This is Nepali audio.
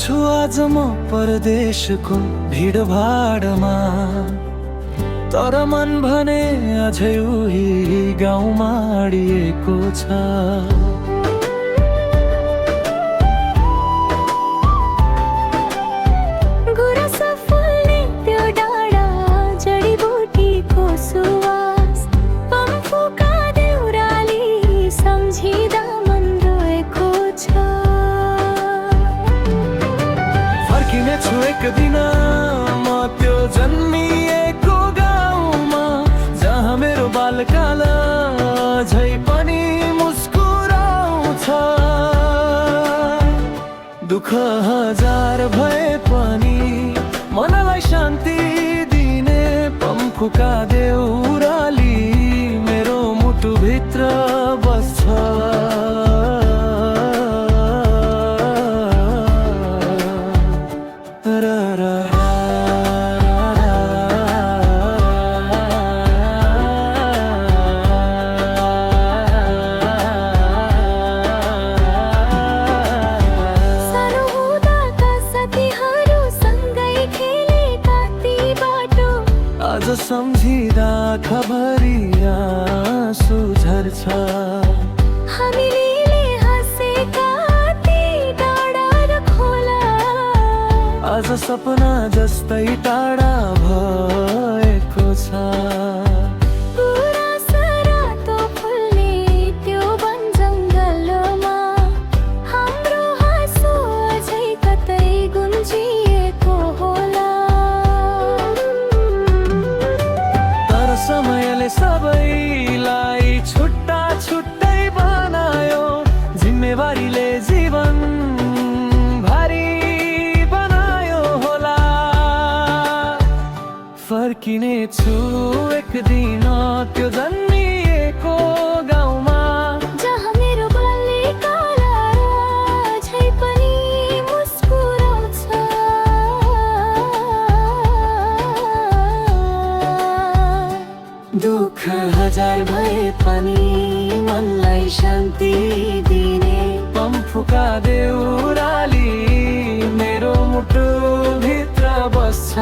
छु आज म परदेशको भिडभाडमा, तर मन भने अझै उही गाउँमा अडिएको छ। छु एक दिन म त्यो जन्मिएको गाउँमा, जहाँ मेरो बालकाल झै पनि मुस्कुराउँछ। दुःख हजार भए पनि मनलाई शान्ति दिने पम्फुका देउराली मेरो मुटुभित्र बस्छ। आज सम्झिँदा खबरी आँसु झर्छ। हामीले हाँसेका ती डाँडा र खोला आज सपना जस्तै टाढा भएको छ। गुराँसरातो फुल्ने त्यो वन जङ्गलमा हाम्रो हाँसो अझै कतै गुन्जिएको होला। समयले सबैलाई छुट्टा छुट्टै बनायो, जिम्मेवारीले जीवन भारी बनायो होला। फर्किने छु एक दिन त्यो जन्मिएको गाउँमा, जहाँ मेरो बाल्यकाल झै पनि मुस्कुराउँछ। दुःख हजार भए पनि मनलाई शान्ति दिने पम्फुका देउराली मेरो मुटुभित्र बस्छ।